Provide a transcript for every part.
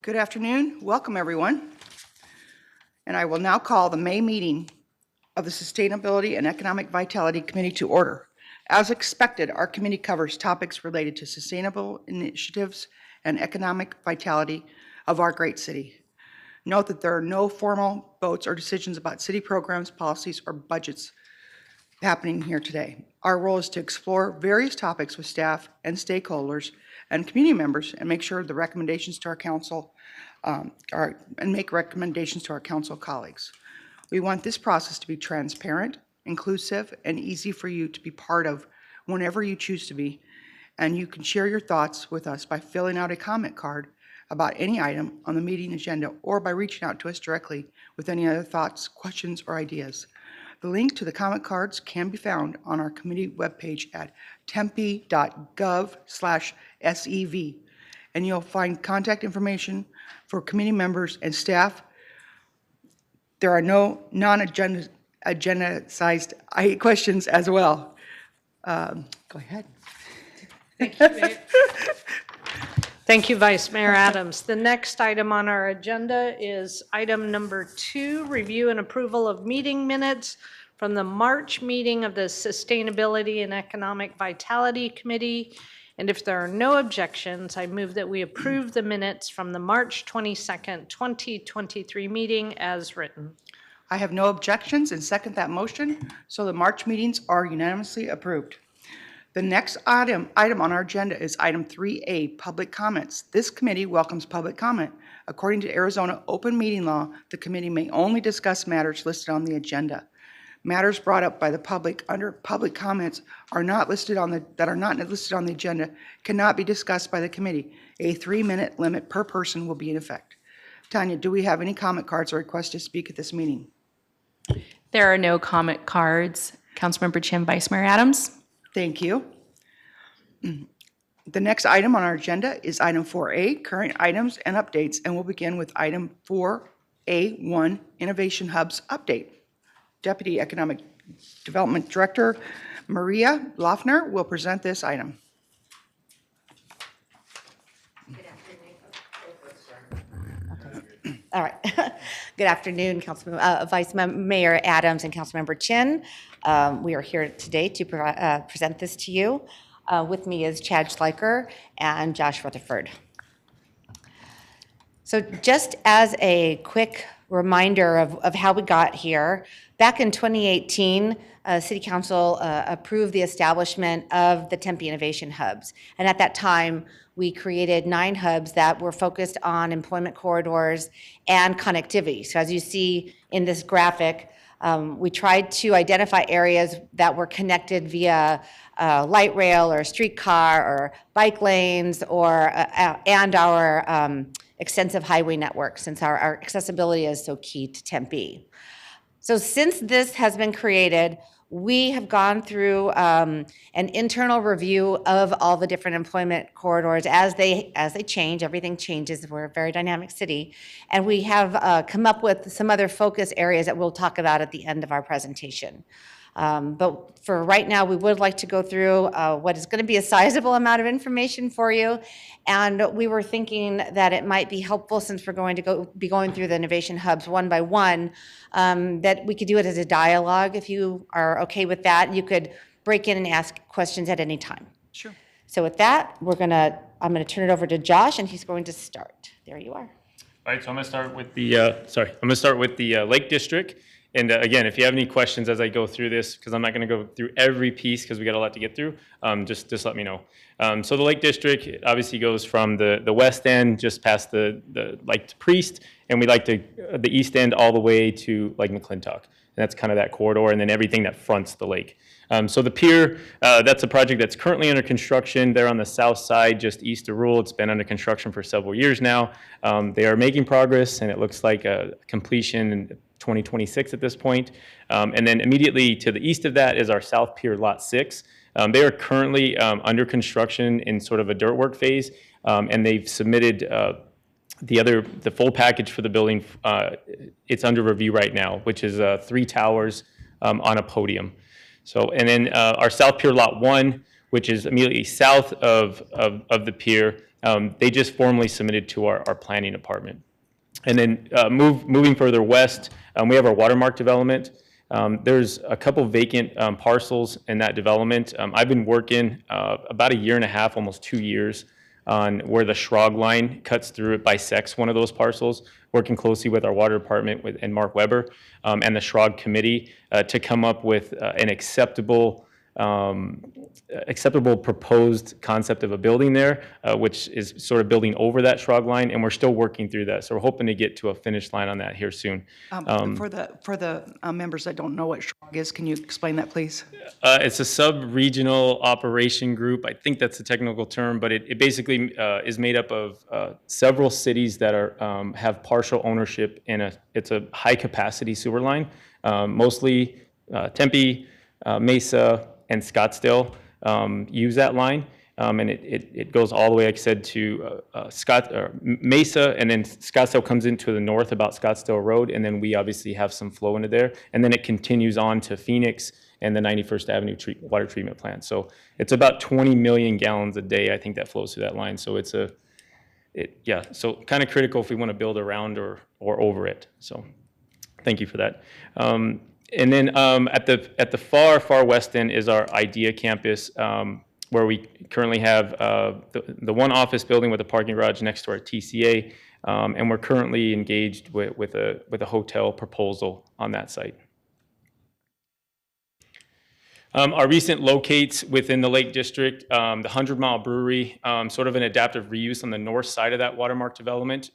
Good afternoon. Welcome, everyone. And I will now call the May meeting of the Sustainability and Economic Vitality Committee to order. As expected, our committee covers topics related to sustainable initiatives and economic vitality of our great city. Note that there are no formal votes or decisions about city programs, policies, or budgets happening here today. Our role is to explore various topics with staff and stakeholders and community members and make sure the recommendations to our council make recommendations to our council colleagues. We want this process to be transparent, inclusive, and easy for you to be part of whenever you choose to be. And you can share your thoughts with us by filling out a comment card about any item on the meeting agenda or by reaching out to us directly with any other thoughts, questions, or ideas. The link to the comment cards can be found on our committee webpage at tempe.gov/SEV, and you'll find contact information for committee members and staff. There are no non-agenda-sized questions as well. Go ahead. Thank you, Mayor. Thank you, Vice Mayor Adams. The next item on our agenda is item number 2, review and approval of meeting minutes from the March meeting of the Sustainability and Economic Vitality Committee. And if there are no objections, I move that we approve the minutes from the March 22nd, 2023 meeting as written. I have no objections and second that motion, so the March meetings are unanimously approved. The next item on our agenda is item 3A, public comments. This committee welcomes public comment. According to Arizona open meeting law, the committee may only discuss matters listed on the agenda. Matters brought up by the public under public comments are not listed on the agenda cannot be discussed by the committee. A 3-minute limit per person will be in effect. Tanya, do we have any comment cards or requests to speak at this meeting? There are no comment cards. Councilmember Chin, Vice Mayor Adams. Thank you. The next item on our agenda is item 4A, current items and updates, and we'll begin with item 4A1, Innovation Hubs update. Deputy Economic Development Director Maria Loeffner will present this item. All right. Good afternoon, Vice Mayor Adams and Councilmember Chin. We are here today to present this to you. With me is Chad Schleicher and Josh Rutherford. So just as a quick reminder of how we got here, back in 2018, City Council approved the establishment of the Tempe Innovation Hubs. And at that time, we created 9 hubs that were focused on employment corridors and connectivity. So as you see in this graphic, we tried to identify areas that were connected via light rail or streetcar or bike lanes and our extensive highway network, since our accessibility is so key to Tempe. So since this has been created, we have gone through an internal review of all the different employment corridors as they change. Everything changes. We're a very dynamic city. And we have come up with some other focus areas that we'll talk about at the end of our presentation. But for right now, we would like to go through what is going to be a sizable amount of information for you. And we were thinking that it might be helpful, since we're going to be going through the innovation hubs one by one, that we could do it as a dialogue. If you are okay with that, you could break in and ask questions at any time. Sure. So with that, I'm going to turn it over to Josh, and he's going to start. There you are. All right, so I'm going to start with the Lake District. And again, if you have any questions as I go through this, because I'm not going to go through every piece because we got a lot to get through, just let me know. So the Lake District obviously goes from the west end just past the Lake to Priest, and we like to the east end all the way to Lake McClintock. And that's kind of that corridor, and then everything that fronts the lake. So the pier, that's a project that's currently under construction. They're on the south side, just east of Rule. It's been under construction for several years now. They are making progress, and it looks like a completion in 2026 at this point. And then immediately to the east of that is our South Pier Lot 6. They are currently under construction in sort of a dirt work phase, and they've submitted the full package for the building. It's under review right now, which is 3 towers on a podium. So, and then our South Pier Lot 1, which is immediately south of the pier, They just formally submitted to our planning department. And then moving further west, we have our watermark development. There's a couple vacant parcels in that development. I've been working about a year and a half, almost 2 years, on where the Schrog line cuts through, it bisects one of those parcels, working closely with our water department and Mark Weber and the Schrog committee to come up with an acceptable proposed concept of a building there, which is sort of building over that Schrog line, and we're still working through that. So we're hoping to get to a finish line on that here soon. For the members that don't know what SHROG is, can you explain that, please? It's a sub-regional operation group. I think that's the technical term, but it basically is made up of several cities that are have partial ownership in it's a high-capacity sewer line, mostly Tempe, Mesa, and Scottsdale use that line. And it goes all the way, like I said, to Mesa, and then Scottsdale comes into the north about Scottsdale Road, and then we obviously have some flow into there. And then it continues on to Phoenix and the 91st Avenue water treatment plant. So it's about 20 million gallons a day, I think, that flows through that line. So so kind of critical if we want to build around or over it. So thank you for that. And then at the far west end is our IDEA campus, where we currently have the one office building with a parking garage next to our TCA, and we're currently engaged with a hotel proposal on that site. Our recent locates within the Lake District, the 100 Mile Brewery, sort of an adaptive reuse on the north side of that watermark development.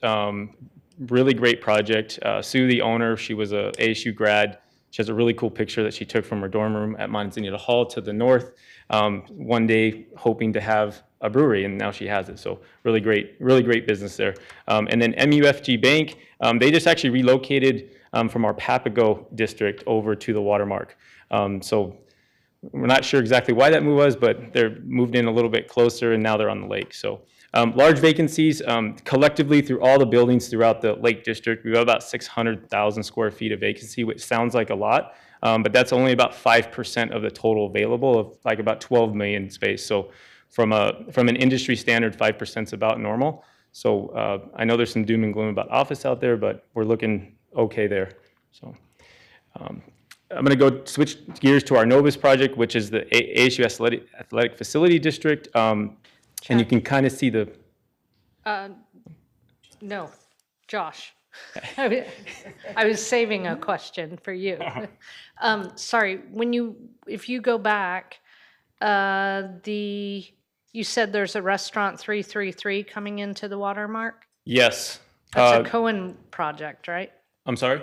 Really great project. Sue, the owner, she was a ASU grad. She has a really cool picture that she took from her dorm room at Manzanita Hall to the north, one day hoping to have a brewery, and now she has it. So really great business there. And then MUFG Bank, they just actually relocated from our Papago district over to the watermark. So we're not sure exactly why that move was, but they're moved in a little bit closer, and now they're on the lake. So large vacancies collectively through all the buildings throughout the Lake District. We've got about 600,000 square feet of vacancy, which sounds like a lot, but that's only about 5% of the total available of like about 12 million space. So from an industry standard, 5% is about normal. So I know there's some doom and gloom about office out there, but we're looking okay there. So I'm going to go switch gears to our Novus project, which is the ASU Athletic Facility District. And you can kind of see the... No, Josh. I was saving a question for you. Sorry, if you go back, you said there's a restaurant 333 coming into the watermark? Yes. That's a Cohen project, right? I'm sorry?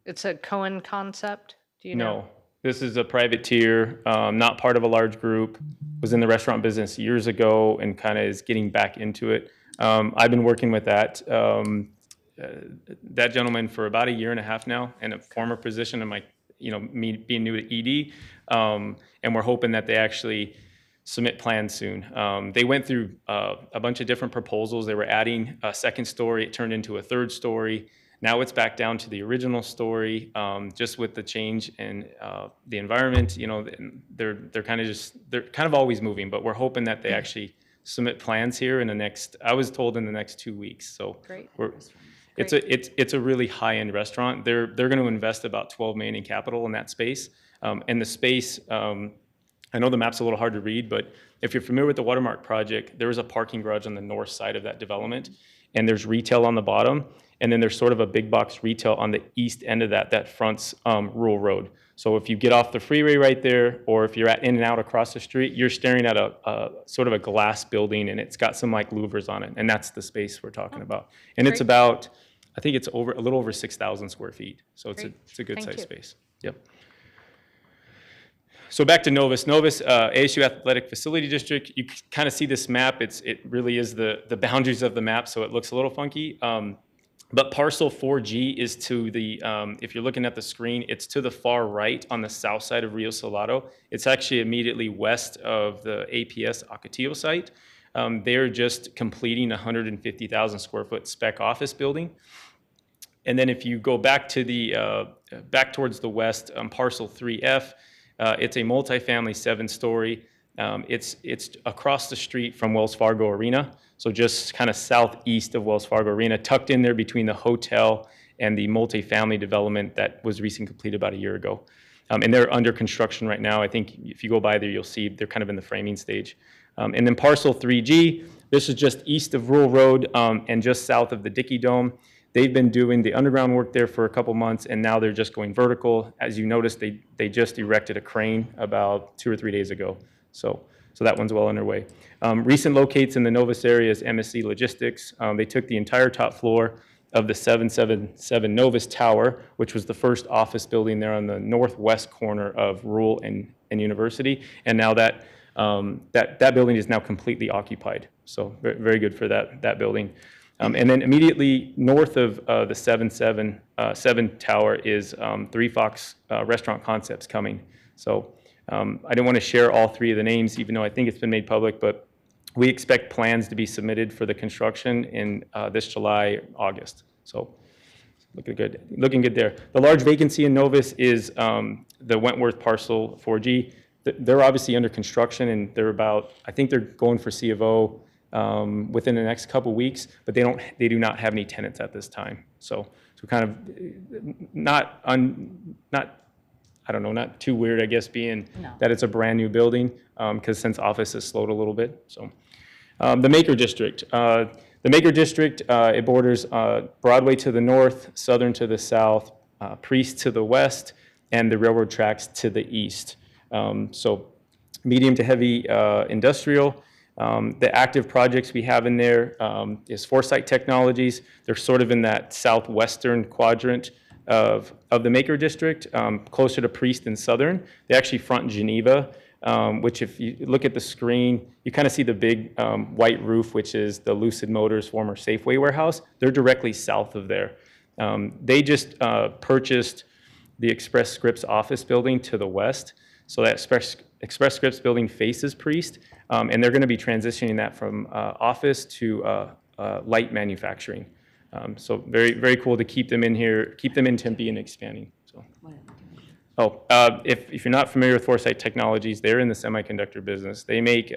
It's a Cohen concept? Do you know? No. This is a privateer, not part of a large group, was in the restaurant business years ago and kind of is getting back into it. I've been working with that gentleman for about a year and a half now in a former position of me being new to ED. And we're hoping that they actually submit plans soon. They went through a bunch of different proposals. They were adding a second story. It turned into a third story. Now it's back down to the original story, just with the change in the environment. They're kind of always moving, but we're hoping that they actually submit plans here in the next. I was told in the next 2 weeks. So great. It's a really high-end restaurant. They're going to invest about $12 million in capital in that space, and the space. I know the map's a little hard to read, but if you're familiar with the Watermark project, there is a parking garage on the north side of that development, and there's retail on the bottom. And then there's sort of a big box retail on the east end of that fronts rural road. So if you get off the freeway right there, or if you're in and out across the street, you're staring at a sort of a glass building, and it's got some like louvers on it, and that's the space we're talking about. And it's about, I think it's a little over 6,000 square feet. So it's a good size space. Yep. So back to Novus. Novus, ASU Athletic Facility District. You kind of see this map. It really is the boundaries of the map, so it looks a little funky. But parcel 4G is to the, if you're looking at the screen, it's to the far right on the south side of Rio Salado. It's actually immediately west of the APS Ocotillo site. They're just completing a 150,000 square foot spec office building. And then if you go back to back towards the west, parcel 3F, it's a multifamily 7-story. It's across the street from Wells Fargo Arena, so just kind of southeast of Wells Fargo Arena, tucked in there between the hotel and the multifamily development that was recently completed about a year ago. And they're under construction right now. I think if you go by there, you'll see they're kind of in the framing stage. And then parcel 3G, this is just east of Rural Road and just south of the Dickey Dome. They've been doing the underground work there for a couple months, and now they're just going vertical. As you noticed, they just erected a crane about 2 or 3 days ago. So that one's well underway. Recent locates in the Novus area is MSC Logistics. They took the entire top floor of the 777 Novus Tower, which was the first office building there on the northwest corner of Rural and University. And now that building is now completely occupied. So very good for that building. And then immediately north of the 777 Tower is 3 Fox Restaurant Concepts coming. So I didn't want to share all 3 of the names, even though I think it's been made public, but we expect plans to be submitted for the construction in this July, August. So looking good there. The large vacancy in Novus is the Wentworth parcel 4G. They're obviously under construction, and I think they're going for C of O within the next couple weeks, but they do not have any tenants at this time. So kind of not too weird, I guess, being that it's a brand new building, because since office has slowed a little bit. So the Maker District. The Maker District, it borders Broadway to the north, Southern to the south, Priest to the west, and the railroad tracks to the east. So medium to heavy industrial. The active projects we have in there is Foresight Technologies. They're sort of in that southwestern quadrant of the Maker District, closer to Priest and Southern. They actually front Geneva, which if you look at the screen, you kind of see the big white roof, which is the Lucid Motors former Safeway warehouse. They're directly south of there. They just purchased the Express Scripts office building to the west. So that Express Scripts building faces Priest, and they're going to be transitioning that from office to light manufacturing. So very, very cool to keep them in here, keep them in Tempe and expanding. So. If you're not familiar with Foresight Technologies, they're in the semiconductor business. They make,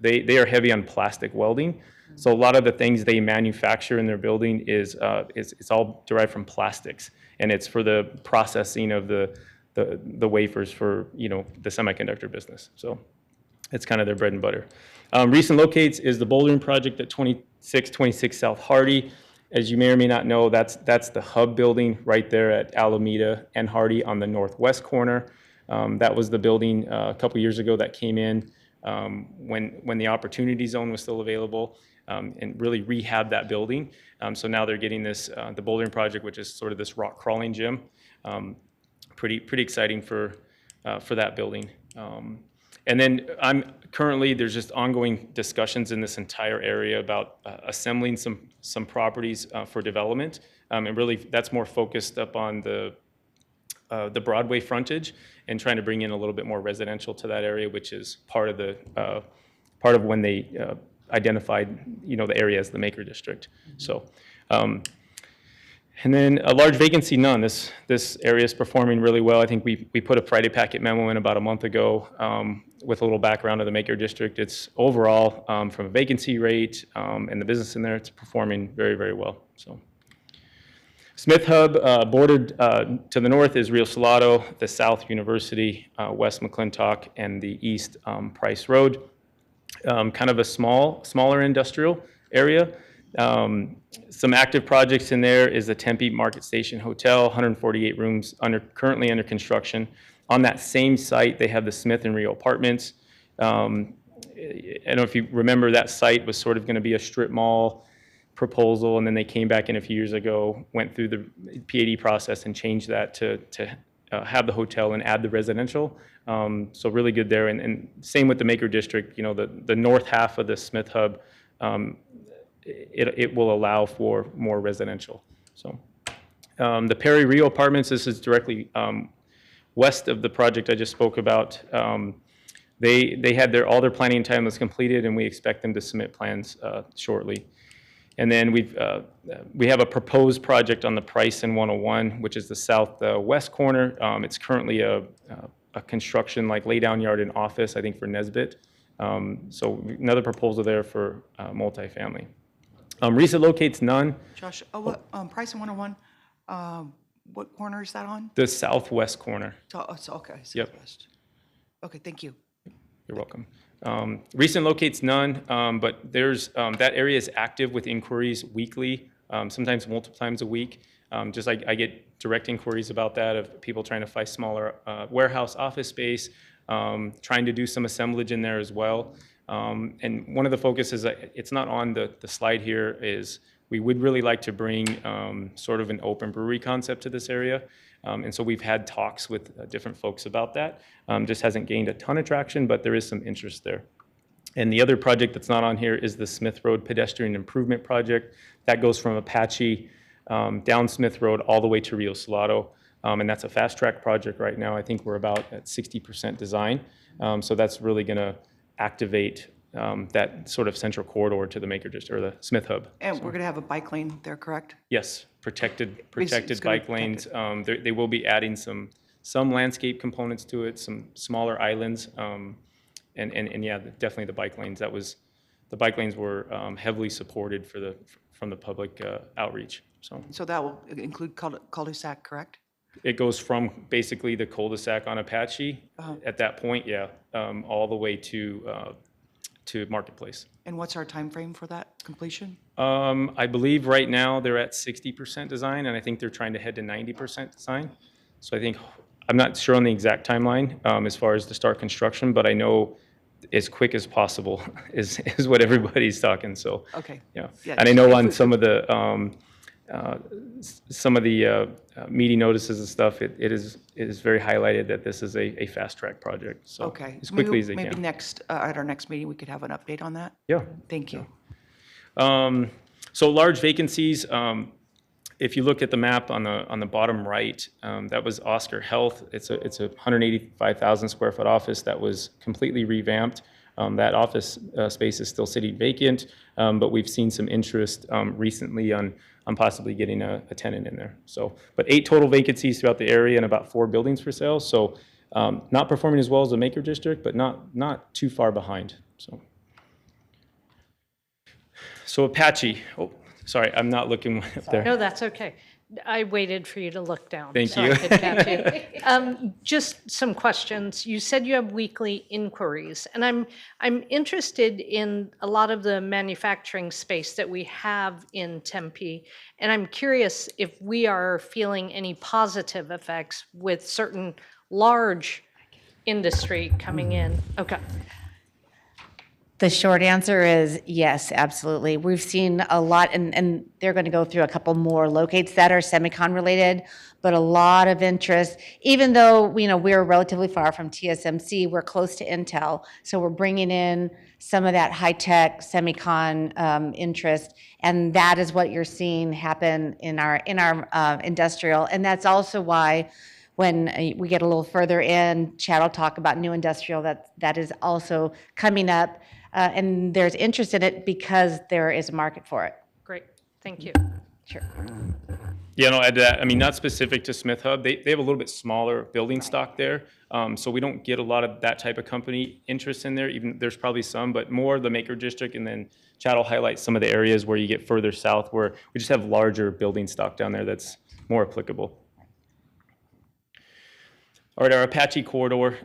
they are heavy on plastic welding. So a lot of the things they manufacture in their building is it's all derived from plastics, and it's for the processing of the wafers for, the semiconductor business. So it's kind of their bread and butter. Recent locates is the bouldering project at 2626 South Hardy. As you may or may not know, that's the hub building right there at Alameda and Hardy on the northwest corner. That was the building a couple years ago that came in when the Opportunity Zone was still available, and really rehab that building. So now they're getting this, the bouldering project, which is sort of this rock crawling gym. Pretty exciting for that building. And then there's just ongoing discussions in this entire area about assembling some properties for development. And really that's more focused up on the Broadway frontage and trying to bring in a little bit more residential to that area, which is part of when they identified, the area as the Maker District. So, and then a large vacancy, none. This area is performing really well. I think we put a Friday packet memo in about a month ago with a little background of the Maker District. It's overall, from a vacancy rate and the business in there, it's performing very, very well. So, Smith Hub, bordered to the north is Rio Salado, the south University, west McClintock, and the east Price Road. Kind of a smaller industrial area. Some active projects in there is the Tempe Market Station Hotel, 148 rooms currently under construction. On that same site, they have the Smith and Rio Apartments. I don't know if you remember, that site was sort of going to be a strip mall proposal, and then they came back in a few years ago, went through the PAD process and changed that to have the hotel and add the residential. So really good there. And same with the Maker District, the north half of the Smith Hub, it will allow for more residential. So the Perry Rio Apartments, this is directly west of the project I just spoke about. They had all their planning time was completed, and we expect them to submit plans shortly. And then we have a proposed project on the Price and 101, which is the southwest corner. It's currently a construction like laydown yard and office, I think, for Nesbitt. So another proposal there for multifamily. Recent locates none. Josh, Price in 101, what corner is that on? The southwest corner. Okay, Yep. southwest. Okay, thank you. You're welcome. Recent locates none, but there's that area is active with inquiries weekly, sometimes multiple times a week. Just like I get direct inquiries about that of people trying to find smaller warehouse office space, trying to do some assemblage in there as well. And one of the focuses, it's not on the slide here, is we would really like to bring sort of an open brewery concept to this area. And so we've had talks with different folks about that. Just hasn't gained a ton of traction, but there is some interest there. And the other project that's not on here is the Smith Road Pedestrian Improvement Project. That goes from Apache down Smith Road all the way to Rio Salado. And that's a fast track project right now. I think we're about at 60% design. So that's really going to activate that sort of central corridor to the Maker District, or the Smith Hub. And we're going to have a bike lane there, correct? Yes, protected It's gonna be bike lanes. They will be adding some landscape components to it, some smaller islands, and yeah, definitely the bike lanes. The bike lanes were heavily supported from the public outreach. So that will include cul-de-sac, correct? It goes from basically the cul-de-sac on Apache at that point, yeah, all the way to Marketplace. And what's our time frame for that completion? I believe right now they're at 60% design, and I think they're trying to head to 90% design. So I think, I'm not sure on the exact timeline as far as to start construction, but I know as quick as possible is what everybody's talking, so. Okay. Yeah, Yeah, and I know on some of the meeting notices and stuff, it is very highlighted that this is a fast track project, so. Okay. As quickly as they Maybe can. next, at our next meeting, we could have an update on that? Yeah. Thank you. So large vacancies, if you look at the map on the bottom right, that was Oscar Health. It's a 185,000 square foot office that was completely revamped. That office space is still sitting vacant, but we've seen some interest recently on possibly getting a tenant in there. So, but 8 total vacancies throughout the area and about 4 buildings for sale. So not performing as well as the Maker District, but not too far behind. So Apache, oh, sorry, I'm not looking up there. No, that's okay. I waited for you to look down. Thank so you. I could catch you. Just some questions. You said you have weekly inquiries, and I'm interested in a lot of the manufacturing space that we have in Tempe, and I'm curious if we are feeling any positive effects with certain large industry coming in. Okay. The short answer is yes, absolutely. We've seen a lot, and they're going to go through a couple more locates that are semicon related, but a lot of interest. Even though we're relatively far from TSMC, we're close to Intel, so we're bringing in some of that high tech semicon interest, and that is what you're seeing happen in our industrial, and that's also why. When we get a little further in, Chad will talk about new industrial that is also coming up, and there's interest in it because there is a market for it. Great. Thank you. Sure. Yeah, no, add to that. I mean, not specific to Smith Hub. They have a little bit smaller building stock there, so we don't get a lot of that type of company interest in there. Even there's probably some, but more the Maker District, and then Chad will highlight some of the areas where you get further south where we just have larger building stock down there that's more applicable. All right, our Apache corridor.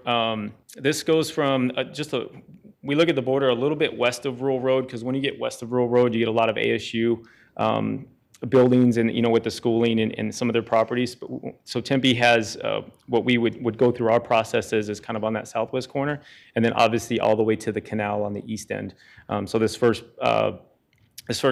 This goes from we look at the border a little bit west of Rural Road, because when you get west of Rural Road, you get a lot of ASU buildings and, with the schooling and some of their properties. So Tempe has what we would go through our processes is kind of on that southwest corner, and then obviously all the way to the canal on the east end. So this first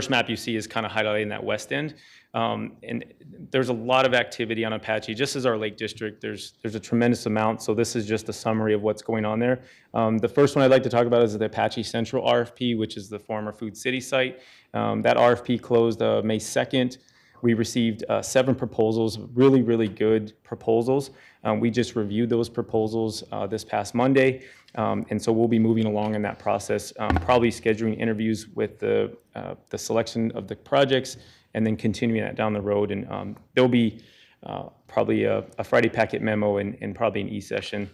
map you see is kind of highlighting that west end. And there's a lot of activity on Apache, just as our Lake District. There's a tremendous amount, so this is just a summary of what's going on there. The first one I'd like to talk about is the Apache Central RFP, which is the former Food City site. That RFP closed May 2nd. We received 7 proposals, really, really good proposals. We just reviewed those proposals this past Monday, and so we'll be moving along in that process, probably scheduling interviews with the selection of the projects, and then continuing that down the road. And there'll be probably a Friday packet memo and probably an e-session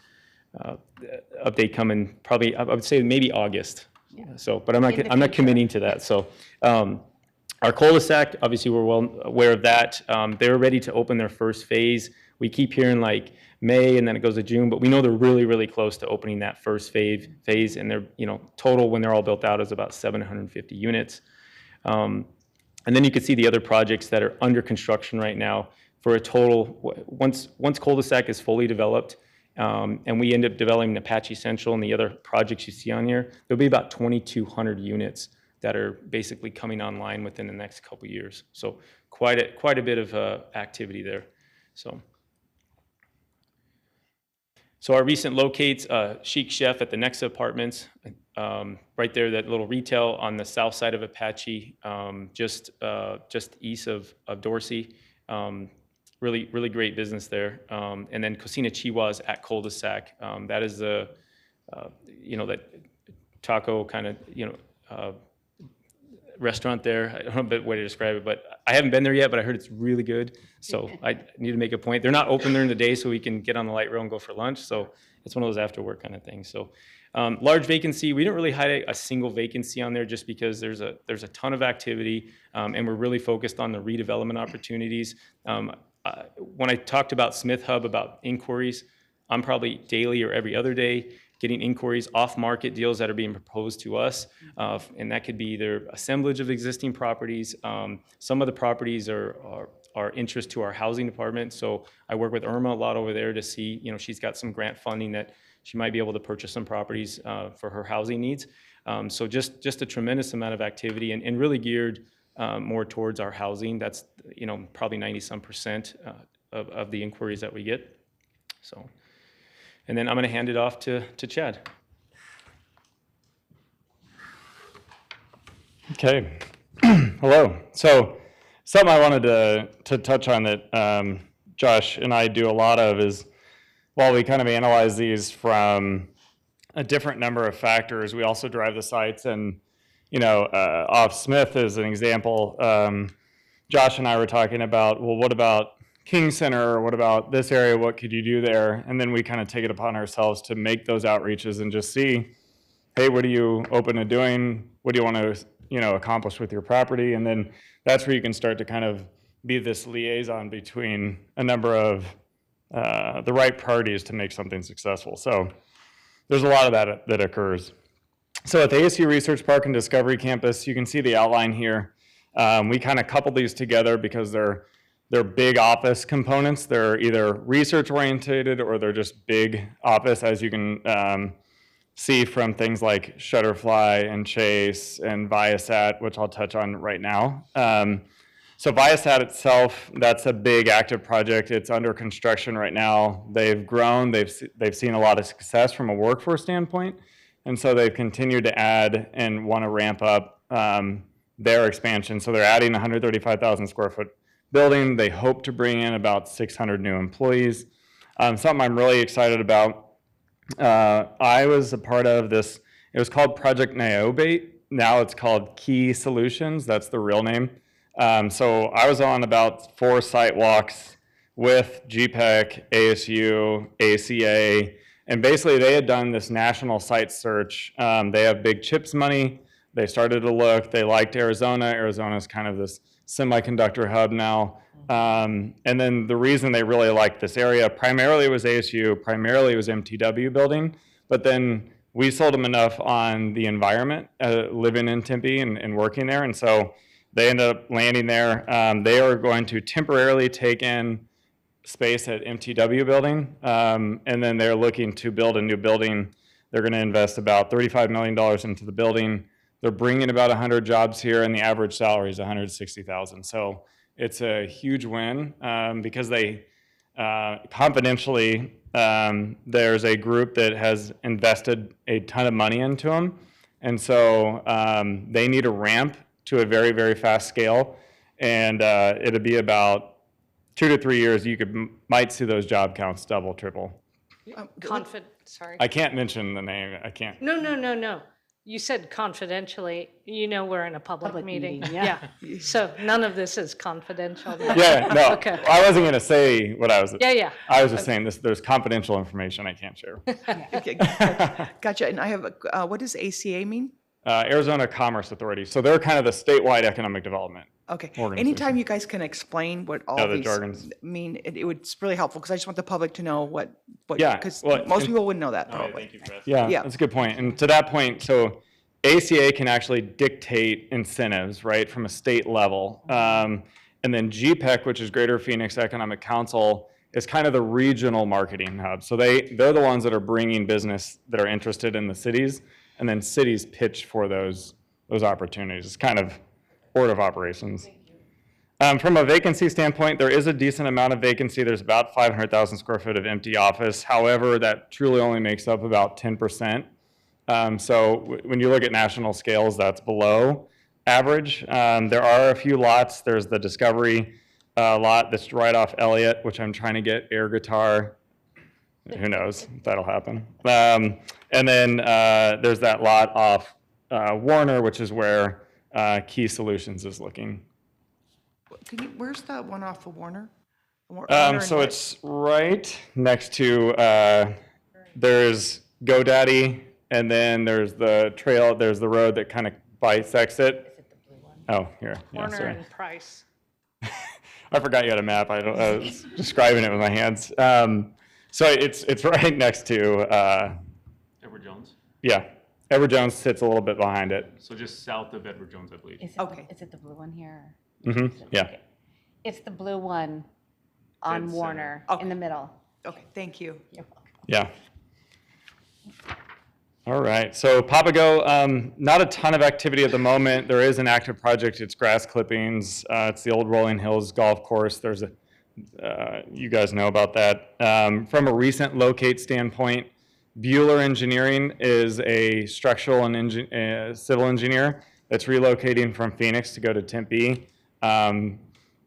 update coming probably, I would say maybe August. So, but I'm not committing to that. So, our cul-de-sac, obviously, we're well aware of that. They're ready to open their first phase. We keep hearing like May and then it goes to June, but we know they're really, really close to opening that first phase. And they're, total when they're all built out is about 750 units. And then you can see the other projects that are under construction right now for a total, once cul-de-sac is fully developed, and we end up developing Apache Central and the other projects you see on here, there'll be about 2,200 units that are basically coming online within the next couple of years. So quite a bit of activity there. So our recent locates, Chic Chef at the Nexa Apartments, right there, that little retail on the south side of Apache, just east of Dorsey. Really great business there. And then Cocina Chihuahuas at Cul-de-sac. That is the, that taco kind of, restaurant there. I don't know a better way to describe it, but I haven't been there yet, but I heard it's really good. So I need to make a point. They're not open during the day, so we can get on the light rail and go for lunch. So it's one of those after work kind of things. So large vacancy. We didn't really highlight a single vacancy on there just because there's a ton of activity, and we're really focused on the redevelopment opportunities. When I talked about Smith Hub, about inquiries, I'm probably daily or every other day getting inquiries, off-market deals that are being proposed to us, and that could be either assemblage of existing properties. Some of the properties are interest to our housing department, so I work with Irma a lot over there to see, she's got some grant funding that she might be able to purchase some properties for her housing needs. So just a tremendous amount of activity and really geared more towards our housing. That's, probably 90-some% of the inquiries that we get. So. And then I'm going to hand it off to Chad. Okay. Hello. So something I wanted to touch on that Josh and I do a lot of is, while we kind of analyze these from a different number of factors, we also drive the sites. And, off Smith as an example, Josh and I were talking about, well, what about King Center, or what about this area, what could you do there? And then we kind of take it upon ourselves to make those outreaches and just see, hey, what are you open to doing? What do you want to, accomplish with your property? And then that's where you can start to kind of be this liaison between a number of the right parties to make something successful. So there's a lot of that occurs. So at the ASU Research Park and Discovery Campus, you can see the outline here. We kind of coupled these together because they're big office components. They're either research oriented or they're just big office, as you can see from things like Shutterfly and Chase and Biasat, which I'll touch on right now. So Biasat itself, that's a big active project. It's under construction right now. They've grown. They've seen a lot of success from a workforce standpoint, and so they've continued to add and want to ramp up their expansion. So they're adding 135,000 square foot building. They hope to bring in about 600 new employees. Something I'm really excited about. I was a part of this. It was called Project Niobate. Now it's called Key Solutions. That's the real name. So I was on about 4 site walks with GPEC, ASU, ACA, and basically they had done this national site search. They have big CHIPS money. They started to look. They liked Arizona. Arizona's kind of this semiconductor hub now. And then the reason they really liked this area, primarily it was ASU, primarily it was MTW building, but then we sold them enough on the environment, living in Tempe and working there, and so they ended up landing there. They are going to temporarily take in space at MTW building, and then they're looking to build a new building. They're going to invest about $35 million into the building. They're bringing about 100 jobs here, and the average salary is $160,000. So it's a huge win because they confidentially, there's a group that has invested a ton of money into them, and so they need a ramp to a very, very fast scale, and it'll be about 2 to 3 years. You might see those job counts double, triple. Sorry. I can't mention the name. I can't. No. you said confidentially, we're in a public meeting. yeah. So none of this is confidential now. Yeah, no, Okay. I wasn't going to say what I was. Yeah. I was just saying this. There's confidential information I can't share. Okay, gotcha. And I have, what does ACA mean? Arizona Commerce Authority. So they're kind of the statewide economic development. Okay. Organization. Anytime you guys can explain what all the these jargons. mean, it's really helpful because I just want the public to know what, Yeah, because well, most and- people wouldn't know that probably. Thank you for that. Yeah, Yeah. that's a good point. And to that point, so ACA can actually dictate incentives, right, from a state level. And then GPEC, which is Greater Phoenix Economic Council, is kind of the regional marketing hub. So they're the ones that are bringing business that are interested in the cities, and then cities pitch for those opportunities. It's kind of order of operations. From a vacancy standpoint, there is a decent amount of vacancy. There's about 500,000 square foot of empty office. However, that truly only makes up about 10%. So when you look at national scales, that's below average. There are a few lots. There's the Discovery lot that's right off Elliott, which I'm trying to get air guitar. Who knows if that'll happen. And then there's that lot off Warner, which is where Key Solutions is looking. Where's that one off of Warner? So it's right next to, there's GoDaddy, and then there's the trail, there's the road that kind of bisects it. Oh, here. Yeah, Warner sorry. and Price. I forgot you had a map. I was describing it with my hands. So it's right next to, Edward Jones. yeah, Edward Jones sits a little bit behind it. So just south of Edward Jones, I believe. Okay. Is it the blue one here? Yeah. It's the blue one on Dead Warner center. in the middle. Okay, thank you. Yeah. All right. So Papago, not a ton of activity at the moment. There is an active project. It's grass clippings. It's the old Rolling Hills golf course. There's a, you guys know about that. From a recent locate standpoint, Bueller Engineering is a structural and civil engineer that's relocating from Phoenix to go to Tempe.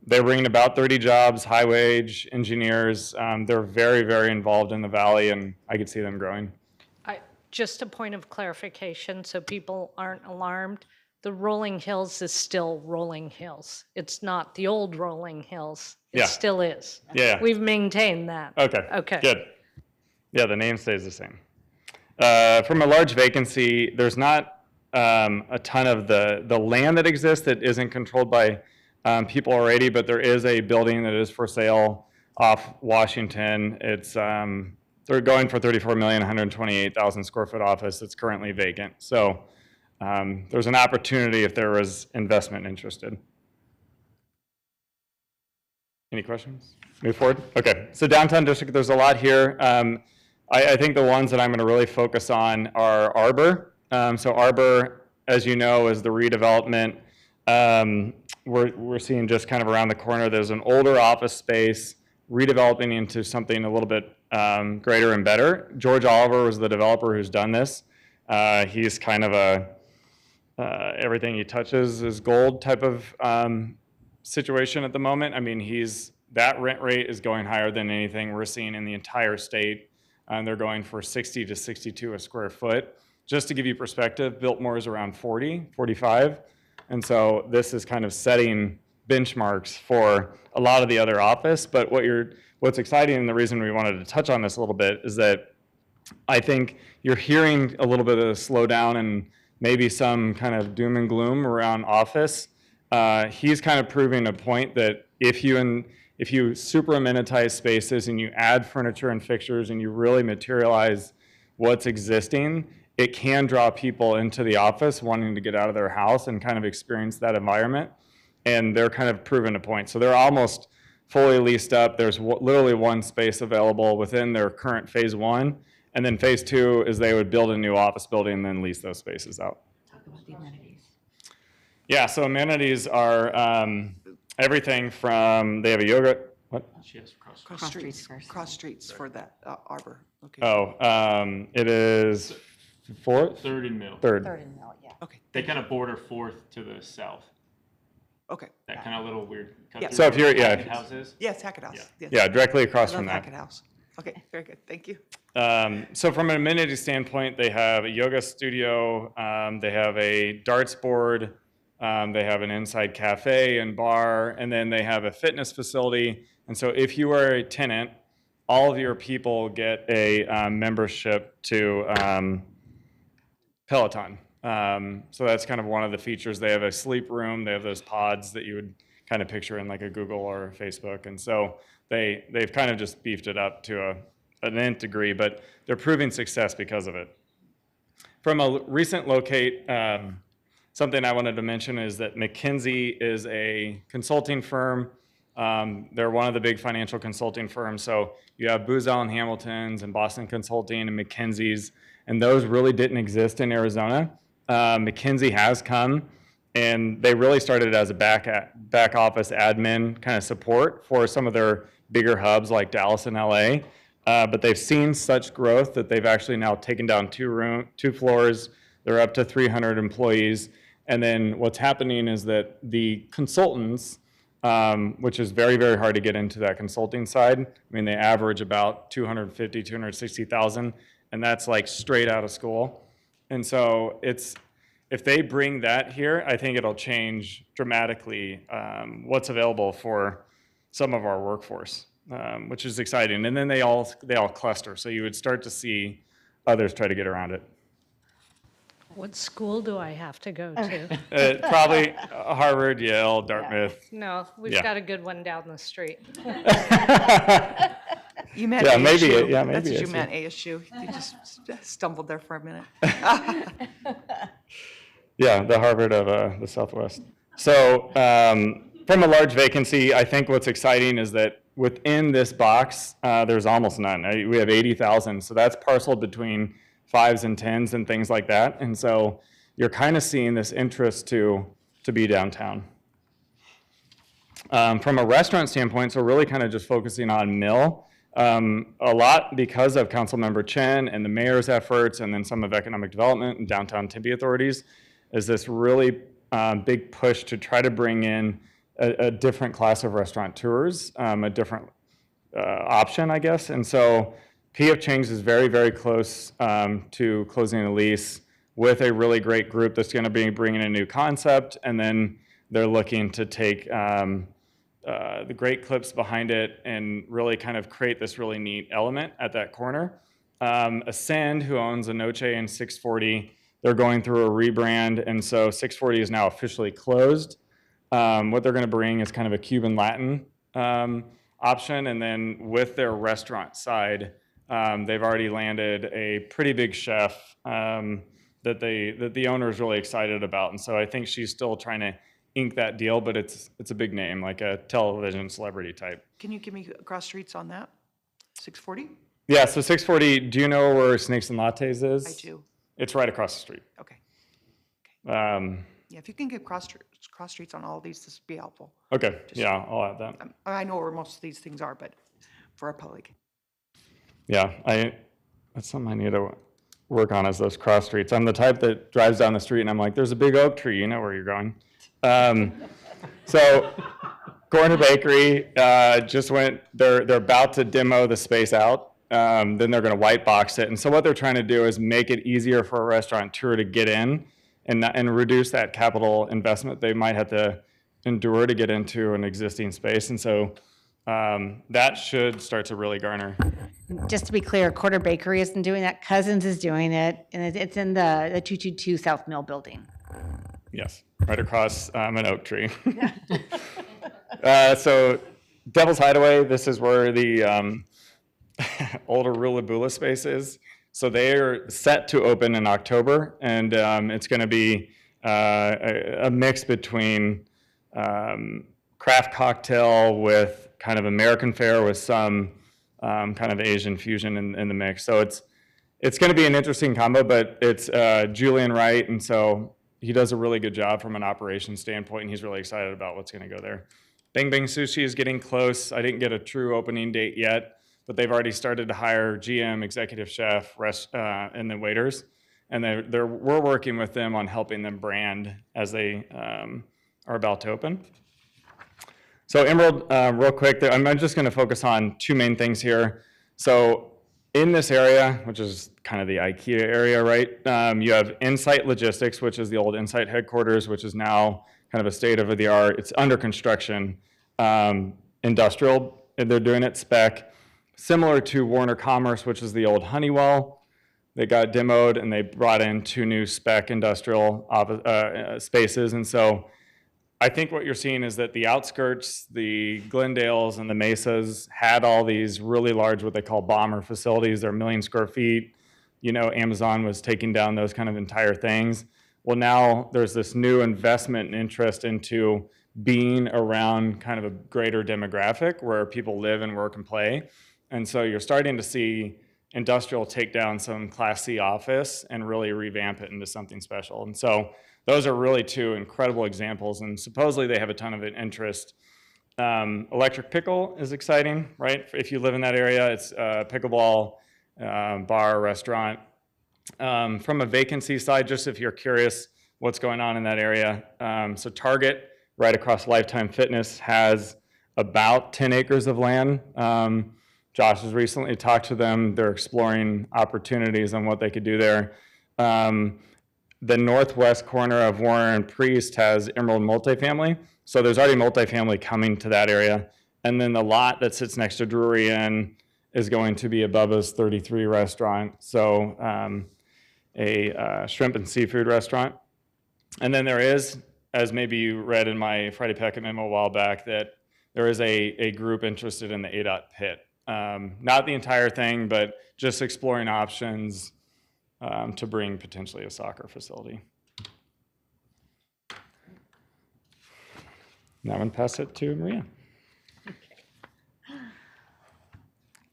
They're bringing about 30 jobs, high wage engineers. They're very, very involved in the valley, and I could see them growing. Just a point of clarification so people aren't alarmed. The Rolling Hills is still Rolling Hills. It's not the old Rolling Hills. It Yeah. still is. Yeah. We've maintained that. Okay. Okay. Good. Yeah, the name stays the same. From a large vacancy, there's not a ton of the land that exists that isn't controlled by people already, but there is a building that is for sale off Washington. It's they're going for 34,128,000 square foot office that's currently vacant. So there's an opportunity if there was investment interested. Any questions? Move forward? Okay, so downtown district, there's a lot here. I think the ones that I'm gonna really focus on are Arbor. So Arbor, as you know, is the redevelopment. We're seeing just kind of around the corner, there's an older office space redeveloping into something a little bit greater and better. George Oliver was the developer who's done this. He's kind of a everything he touches is gold type of situation at the moment. I mean, that rent rate is going higher than anything we're seeing in the entire state. They're going for 60 to 62 a square foot. Just to give you perspective, Biltmore is around 40, 45. And so this is kind of setting benchmarks for a lot of the other office. But what's exciting, and the reason we wanted to touch on this a little bit, is that I think you're hearing a little bit of a slowdown and maybe some kind of doom and gloom around office. He's kind of proving a point that if you super amenitize spaces and you add furniture and fixtures and you really materialize what's existing, it can draw people into the office wanting to get out of their house and kind of experience that environment. And they're kind of proving a point. So they're almost fully leased up. There's literally one space available within their current phase one. And then phase two is they would build a new office building and then lease those spaces out. Talk about the amenities. Yeah, so amenities are everything from, they have a yoga, what? She has cross. Cross Cross streets, streets first. cross streets for that Arbor. Okay. Oh, it is fourth? Third and middle. Third. Third and middle, yeah. Okay, They kind of border fourth to the south. okay. That kind of little weird cut Yeah. through So if where you're- yeah, Hackett House is. Yes, Hackett House. Yeah. Yes. Yeah, directly I across love from that. Hackett House. Okay, very good. Thank you. So from an amenity standpoint, they have a yoga studio, they have a darts board, they have an inside cafe and bar, and then they have a fitness facility. And so if you are a tenant, all of your people get a membership to Peloton. So that's kind of one of the features. They have a sleep room. They have those pods that you would kind of picture in like a Google or Facebook. And so they've kind of just beefed it up to an nth degree, but they're proving success because of it. From a recent locate, something I wanted to mention is that McKinsey is a consulting firm. They're one of the big financial consulting firms. So you have Booz Allen Hamilton's and Boston Consulting and McKinsey's, and those really didn't exist in Arizona. McKinsey has come, and they really started as a back office admin kind of support for some of their bigger hubs like Dallas and LA. But they've seen such growth that they've actually now taken down two floors. They're up to 300 employees. And then what's happening is that the consultants, which is very, very hard to get into that consulting side. I mean, they average about 250, 260,000, and that's like straight out of school. And so if they bring that here, I think it'll change dramatically what's available for some of our workforce, which is exciting. And then they all cluster, so you would start to see others try to get around it. What school do I have to go to? Probably Harvard, Yale, Dartmouth. No, we've Yeah. got a good one down the street. You meant Yeah, ASU. maybe, yeah, maybe That's what you ASU. meant, ASU. You just stumbled there for a minute. Yeah, the Harvard of the Southwest. So from a large vacancy, I think what's exciting is that within this box, there's almost none. We have 80,000, so that's parceled between 5s and 10s and things like that. And so you're kind of seeing this interest to be downtown. From a restaurant standpoint, so really kind of just focusing on Mill. A lot because of Councilmember Chen and the mayor's efforts, and then some of economic development and downtown Tempe authorities, is this really big push to try to bring in a different class of restaurateurs, a different option, I guess. And so PF Chang's is very, very close to closing a lease with a really great group that's going to be bringing a new concept, and then they're looking to take the great clips behind it and really kind of create this really neat element at that corner. Ascend, who owns Anoche and 640, they're going through a rebrand, and so 640 is now officially closed. What they're going to bring is kind of a Cuban Latin option, and then with their restaurant side, they've already landed a pretty big chef that the owner is really excited about, and so I think she's still trying to ink that deal, but it's a big name, like a television celebrity type. Can you give me cross streets on that? 640? Yeah, so 640, do you know where Snakes and Lattes is? I do. It's right across the street. Okay. Um, Yeah, if you can give cross streets on all of these, this would be helpful. okay, yeah, I'll add that. I know where most of these things are, but for our public. Yeah, that's something I need to work on, is those cross streets. I'm the type that drives down the street and I'm like, there's a big oak tree, you know where you're going. So Corner Bakery just went, they're about to demo the space out. Then they're going to white box it. And so what they're trying to do is make it easier for a restaurateur to get in and reduce that capital investment they might have to endure to get into an existing space. And so that should start to really garner. Just to be clear, Quarter Bakery isn't doing that. Cousins is doing it, and it's in the 222 South Mill building. Yes, right across an oak tree. So Devil's Hideaway, this is where the older Rulabula space is. So they are set to open in October, and it's going to be a mix between craft cocktail with kind of American fare with some kind of Asian fusion in the mix. So it's going to be an interesting combo, but it's Julian Wright, and so he does a really good job from an operations standpoint, and he's really excited about what's going to go there. Bang Bang Sushi is getting close. I didn't get a true opening date yet, but they've already started to hire GM, executive chef, and the waiters. And we're working with them on helping them brand as they are about to open. So Emerald, real quick, I'm just going to focus on two main things here. So in this area, which is kind of the IKEA area, right? You have Insight Logistics, which is the old Insight headquarters, which is now kind of a state of the art. It's under construction, industrial, and they're doing it spec, similar to Warner Commerce, which is the old Honeywell. They got demoed and they brought in 2 new spec industrial spaces. And so I think what you're seeing is that the outskirts, the Glendales and the Mesas had all these really large, what they call bomber facilities. They're 1 million square feet. You know, Amazon was taking down those kind of entire things. Well, now there's this new investment and interest into being around kind of a greater demographic where people live and work and play. And so you're starting to see industrial take down some Class C office and really revamp it into something special. And so those are really 2 incredible examples, and supposedly they have a ton of interest. Electric Pickle is exciting, right? If you live in that area, it's a pickleball bar, restaurant. From a vacancy side, just if you're curious what's going on in that area, so Target, right across Lifetime Fitness, has about 10 acres of land. Josh has recently talked to them. They're exploring opportunities on what they could do there. The northwest corner of Warner and Priest has Emerald Multifamily. So there's already multifamily coming to that area. And then the lot that sits next to Drury Inn is going to be Bubba's 33 restaurant. So a shrimp and seafood restaurant. And then there is, as maybe you read in my Friday Packet memo a while back, that there is a group interested in the ADOT pit. Not the entire thing, but just exploring options to bring potentially a soccer facility. Now I'm going to pass it to Maria.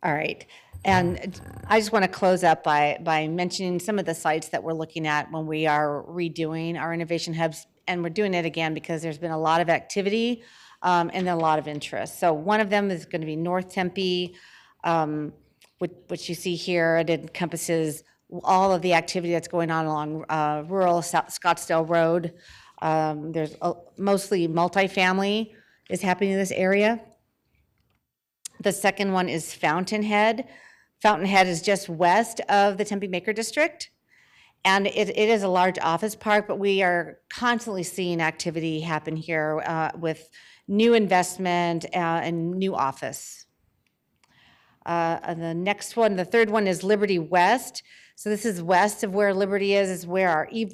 All right. And I just want to close up by mentioning some of the sites that we're looking at when we are redoing our innovation hubs. And we're doing it again because there's been a lot of activity and a lot of interest. So one of them is going to be North Tempe, which you see here. It encompasses all of the activity that's going on along rural Scottsdale Road. There's mostly multifamily is happening in this area. The second one is Fountainhead. Fountainhead is just west of the Tempe Maker District. And it is a large office park, but we are constantly seeing activity happen here with new investment and new office. And the next one, the third one is Liberty West. So this is west of where Liberty is where our Eve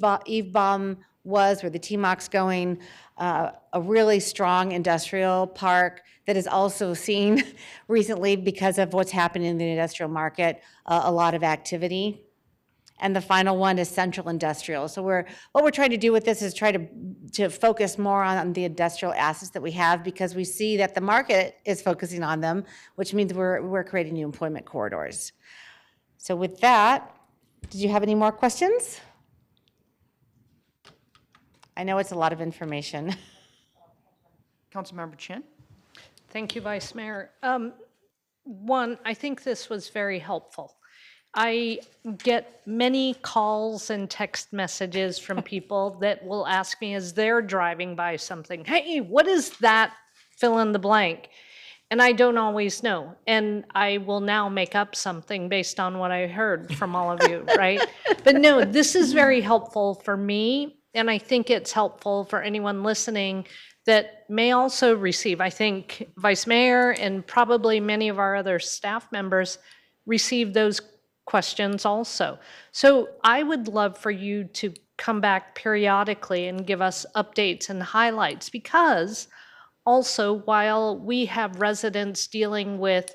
Bomb was, where the TMOC's going, a really strong industrial park that is also seen recently because of what's happening in the industrial market, a lot of activity. And the final one is Central Industrial. So what we're trying to do with this is try to focus more on the industrial assets that we have because we see that the market is focusing on them, which means we're creating new employment corridors. So with that, did you have any more questions? I know it's a lot of information. Councilmember Chin? Thank you, Vice Mayor. One, I think this was very helpful. I get many calls and text messages from people that will ask me as they're driving by something, hey, what is that fill in the blank? And I don't always know. And I will now make up something based on what I heard from all of you, right? But no, this is very helpful for me. And I think it's helpful for anyone listening that may also receive. I think Vice Mayor and probably many of our other staff members receive those questions also. So I would love for you to come back periodically and give us updates and highlights because also while we have residents dealing with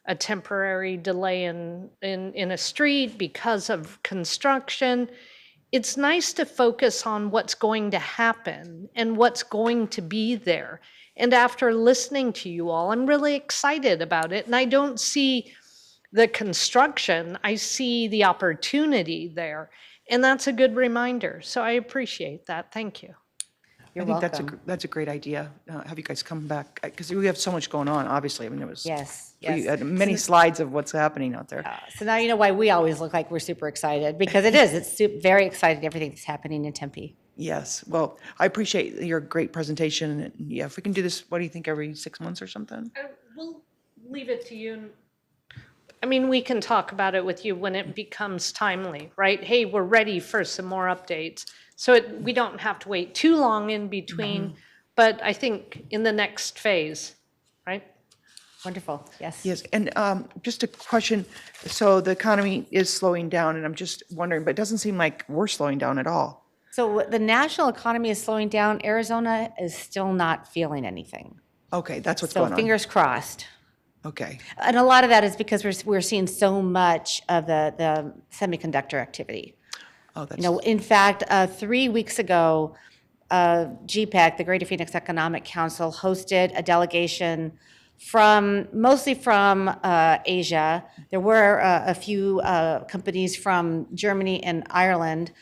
a temporary delay in a street because of construction, it's nice to focus on what's going to happen and what's going to be there. And after listening to you all, I'm really excited about it. And I don't see the construction, I see the opportunity there. And that's a good reminder. So I appreciate that. Thank you. You're I think welcome. that's a great idea. Have you guys come back, because we have so much going on, obviously. I mean, it was. Yes, You yes. had many slides of what's happening out there. So now you know why we always look like we're super excited, because it is. It's very exciting, everything that's happening in Tempe. Yes, well, I appreciate your great presentation. And yeah, if we can do this, what do you think, every 6 months or something? We'll leave it to you. I mean, we can talk about it with you when it becomes timely, right? Hey, we're ready for some more updates. So we don't have to wait too long in between, but I think in the next phase, right? Wonderful, yes. Yes, and just a question, so the economy is slowing down, and I'm just wondering, but it doesn't seem like we're slowing down at all. So the national economy is slowing down. Arizona is still not feeling anything. Okay, that's what's So going on. fingers crossed. Okay, And a lot of that is because we're seeing so much of the semiconductor activity. oh, that's, You know, in fact, 3 weeks ago, GPEC, the Greater Phoenix Economic Council, hosted a delegation mostly from Asia. There were a few companies from Germany and Ireland,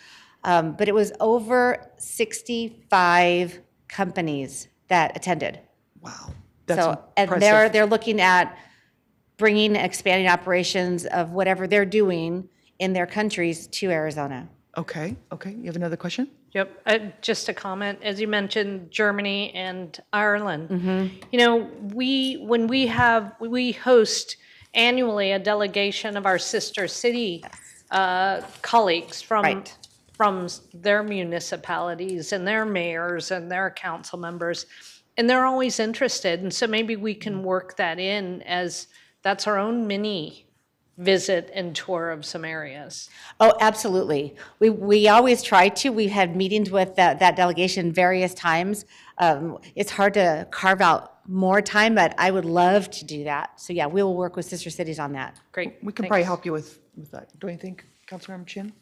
but it was over 65 companies that attended. wow, that's So, and impressive. they're looking at bringing, expanding operations of whatever they're doing in their countries to Arizona. Okay, you have another question? Yep, just a comment, as you mentioned, Germany and Ireland. You know, when we host annually a delegation of our sister city colleagues Right. from their municipalities and their mayors and their council members, and they're always interested, and so maybe we can work that in as that's our own mini visit and tour of some areas. Oh, absolutely. We always try to. We've had meetings with that delegation various times. It's hard to carve out more time, but I would love to do that. So yeah, we will work with sister cities on that. Great. We can probably thanks. help you with that, don't you think, Councilmember Chin?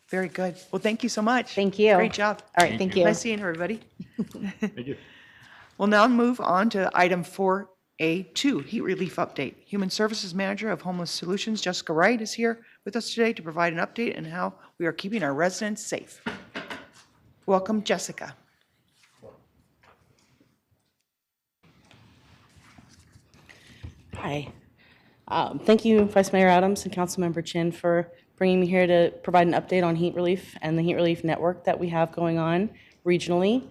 Very good. Well, thank you so much. Thank you. Great job. All right, thank you. Nice seeing everybody. Thank you. We'll now move on to item 4A2, heat relief update. Human Services Manager of Homeless Solutions, Jessica Wright, is here with us today to provide an update on how we are keeping our residents safe. Welcome, Jessica. Hi. Thank you, Vice Mayor Adams and Councilmember Chin, for bringing me here to provide an update on heat relief and the heat relief network that we have going on regionally.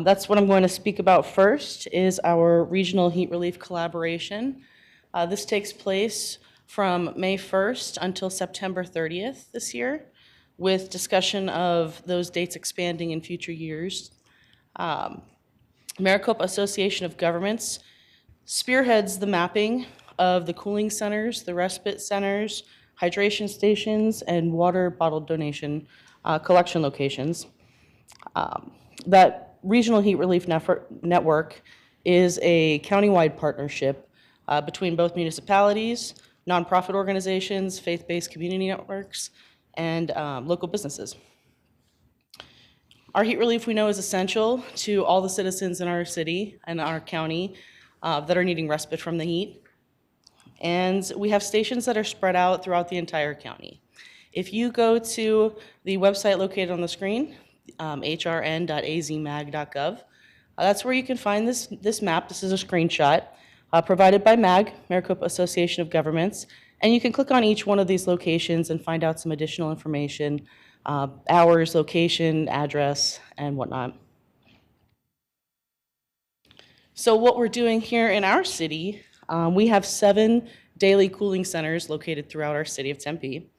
That's what I'm going to speak about first, is our regional heat relief collaboration. This takes place from May 1st until September 30th this year, with discussion of those dates expanding in future years. Maricopa Association of Governments spearheads the mapping of the cooling centers, the respite centers, hydration stations, and water bottle donation collection locations. That regional heat relief network is a countywide partnership between both municipalities, nonprofit organizations, faith-based community networks, and local businesses. Our heat relief, we know, is essential to all the citizens in our city and our county that are needing respite from the heat. And we have stations that are spread out throughout the entire county. If you go to the website located on the screen, hrn.azmag.gov, that's where you can find this map. This is a screenshot provided by MAG, Maricopa Association of Governments. And you can click on each one of these locations and find out some additional information, hours, location, address, and whatnot. So what we're doing here in our city, we have 7 daily cooling centers located throughout our city of Tempe.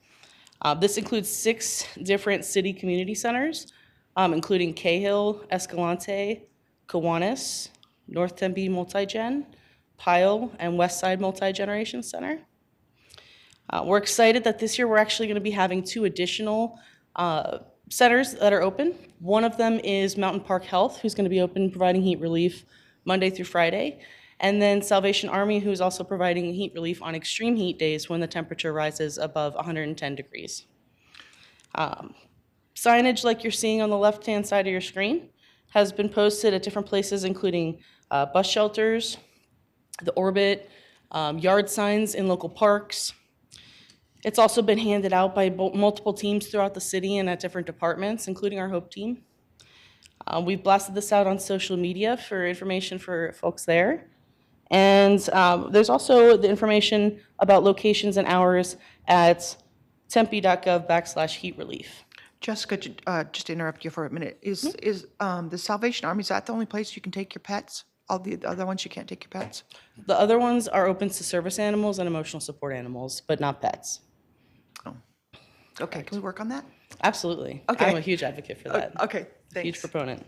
This includes 6 different city community centers, including Cahill, Escalante, Kiwanis, North Tempe Multigen, Pyle, and Westside Multi-Generation Center. We're excited that this year we're actually going to be having 2 additional centers that are open. One of them is Mountain Park Health, who's going to be open providing heat relief Monday through Friday. And then Salvation Army, who's also providing heat relief on extreme heat days when the temperature rises above 110 degrees. Signage like you're seeing on the left-hand side of your screen has been posted at different places, including bus shelters, the Orbit, yard signs in local parks. It's also been handed out by multiple teams throughout the city and at different departments, including our HOPE team. We've blasted this out on social media for information for folks there. And there's also the information about locations and hours at tempe.gov/heat relief. Jessica, just to interrupt you for a minute, is the Salvation Army, is that the only place you can take your pets All the other ones, you can't take your pets? The other ones are open to service animals and emotional support animals, but not pets. Okay, can we work on that? Absolutely. Okay. I'm a huge advocate for that. Okay, Huge thanks. proponent.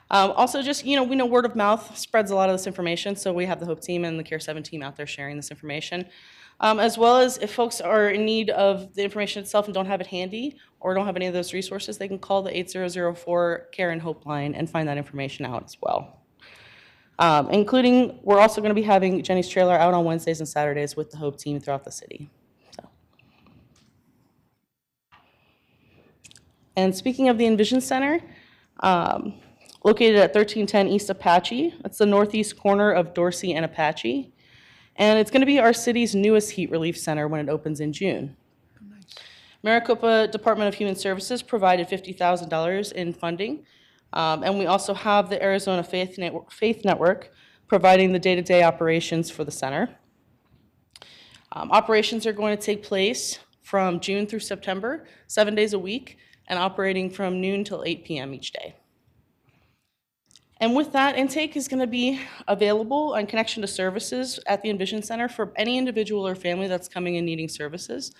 Also, just, we know word of mouth spreads a lot of this information, so we have the HOPE team and the Care 7 team out there sharing this information. As well as if folks are in need of the information itself and don't have it handy or don't have any of those resources, they can call the 8004 Care and Hope line and find that information out as well. Including, we're also going to be having Jenny's Trailer out on Wednesdays and Saturdays with the HOPE team throughout the city. And speaking of the Envision Center, located at 1310 East Apache, that's the northeast corner of Dorsey and Apache. And it's going to be our city's newest heat relief center when it opens in June. Maricopa Department of Human Services provided $50,000 in funding. And we also have the Arizona Faith Network providing the day-to-day operations for the center. Operations are going to take place from June through September, 7 days a week, and operating from noon till 8 p.m. each day. And with that, intake is going to be available on connection to services at the Envision Center for any individual or family that's coming and needing services.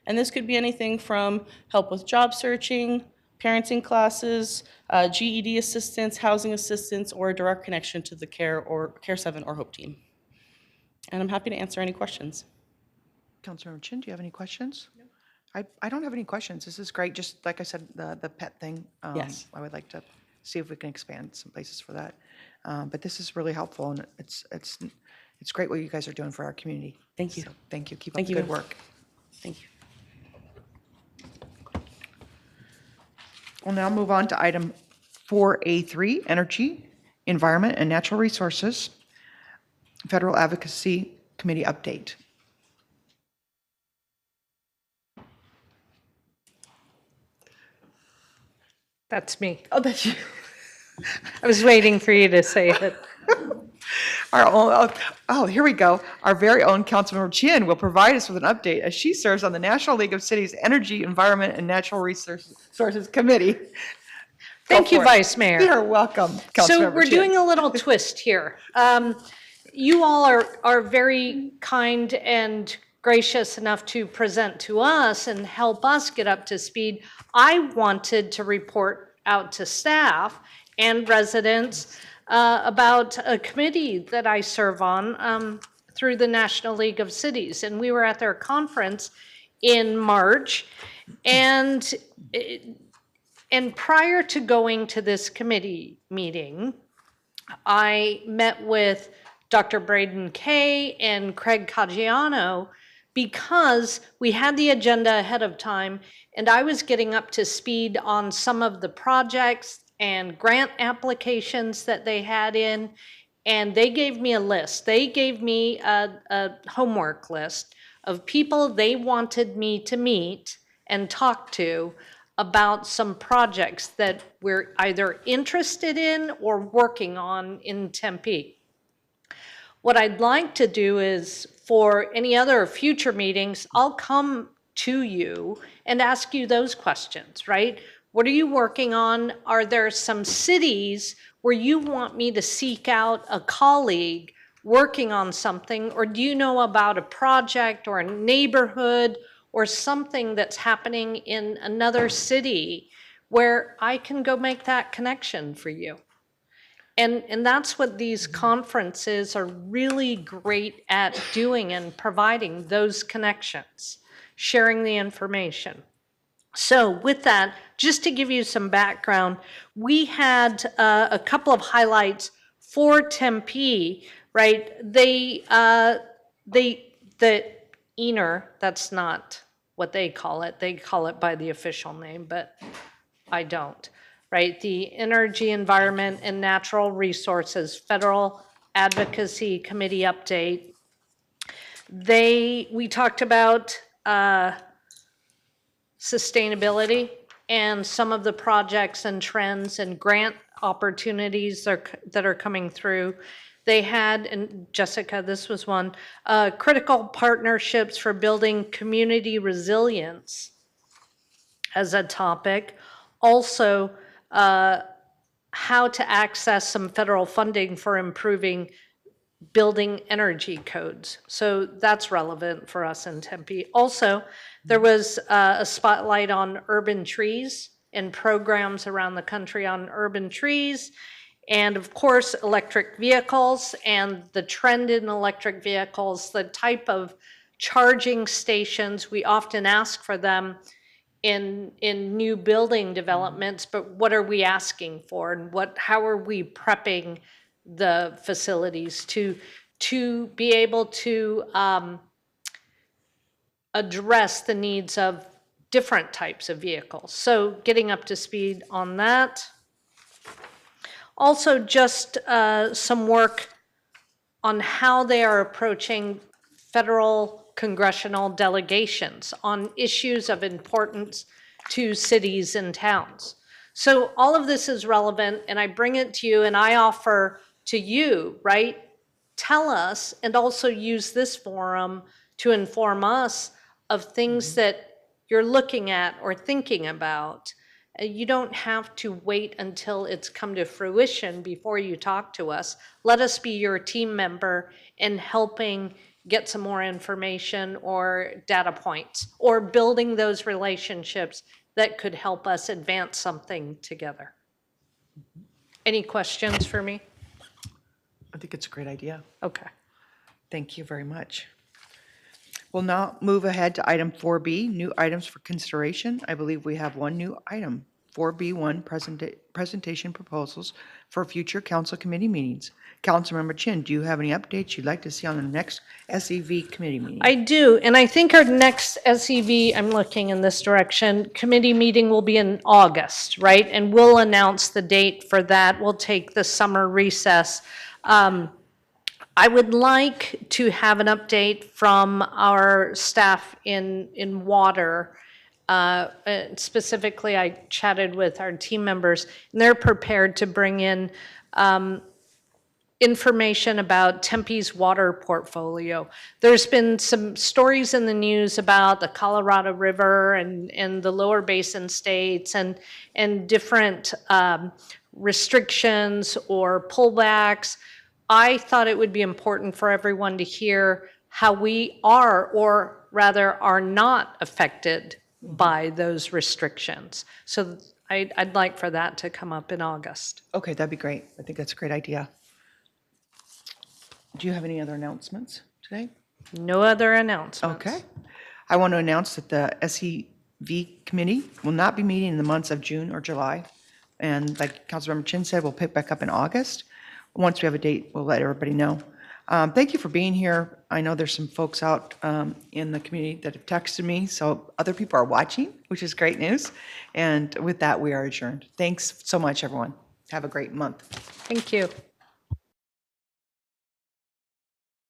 And this could be anything from help with job searching, parenting classes, GED assistance, housing assistance, or a direct connection to the Care 7 or HOPE team. And I'm happy to answer any questions. Councilmember Chin, do you have any questions? No. I don't have any questions. This is great. Just like I said, the pet thing. Yes. I would like to see if we can expand some places for that. But this is really helpful, and it's great what you guys are doing for our community. Thank you. So, thank you. Keep up Thank the you. good work. Thank you. We'll now move on to item 4A3, Energy, Environment, and Natural Resources, Federal Advocacy Committee update. That's me. Oh, that's you. I was waiting for you to say it. Here we go. Our very own Councilmember Chin will provide us with an update as she serves on the National League of Cities Energy, Environment, and Natural Resources Committee. Thank you, for it. Vice Mayor. You're welcome, Councilmember So we're Chin. doing a little twist here. You all are very kind and gracious enough to present to us and help us get up to speed. I wanted to report out to staff and residents about a committee that I serve on through the National League of Cities. And we were at their conference in March. And prior to going to this committee meeting, I met with Dr. Braden Kay and Craig Caggiano because we had the agenda ahead of time and I was getting up to speed on some of the projects and grant applications that they had in, and they gave me a list. They gave me a homework list of people they wanted me to meet and talk to about some projects that we're either interested in or working on in Tempe. What I'd like to do is, for any other future meetings, I'll come to you and ask you those questions, right? What are you working on? Are there some cities where you want me to seek out a colleague working on something? Or do you know about a project or a neighborhood or something that's happening in another city where I can go make that connection for you? And that's what these conferences are really great at doing and providing those connections, sharing the information. So with that, just to give you some background, we had a couple of highlights for Tempe, right? The ENER, that's not what they call it. They call it by the official name, but I don't, right? The Energy, Environment, and Natural Resources Federal Advocacy Committee update. We talked about sustainability and some of the projects and trends and grant opportunities that are coming through. They had, and Jessica, this was one, critical partnerships for building community resilience as a topic. Also, how to access some federal funding for improving building energy codes. So that's relevant for us in Tempe. Also, there was a spotlight on urban trees and programs around the country on urban trees. And of course, electric vehicles and the trend in electric vehicles, the type of charging stations, we often ask for them in new building developments, but what are we asking for, and how are we prepping the facilities to be able to address the needs of different types of vehicles? So getting up to speed on that. Also, just some work on how they are approaching federal congressional delegations on issues of importance to cities and towns. So all of this is relevant, and I bring it to you and I offer to you, right? Tell us, and also use this forum to inform us of things that you're looking at or thinking about. You don't have to wait until it's come to fruition before you talk to us. Let us be your team member in helping get some more information or data points, or building those relationships that could help us advance something together. Any questions for me? I think it's a great idea. Okay. Thank you very much. We'll now move ahead to item 4B, new items for consideration. I believe we have one new item, 4B1, presentation proposals for future council committee meetings. Councilmember Chin, do you have any updates you'd like to see on the next SEV committee meeting? I do, and I think our next SEV, I'm looking in this direction, committee meeting will be in August, right? And we'll announce the date for that. We'll take the summer recess. I would like to have an update from our staff in water. Specifically, I chatted with our team members, and they're prepared to bring in information about Tempe's water portfolio. There's been some stories in the news about the Colorado River and the lower basin states and different restrictions or pullbacks. I thought it would be important for everyone to hear how we are, or rather are not affected by those restrictions. So I'd like for that to come up in August. Okay, that'd be great. I think that's a great idea. Do you have any other announcements today? No other announcements. Okay. I want to announce that the SEV committee will not be meeting in the months of June or July. And like Councilmember Chin said, we'll pick back up in August. Once we have a date, we'll let everybody know. Thank you for being here. I know there's some folks out in the community that have texted me, so other people are watching, which is great news. And with that, we are adjourned. Thanks so much, everyone. Have a great month. Thank you.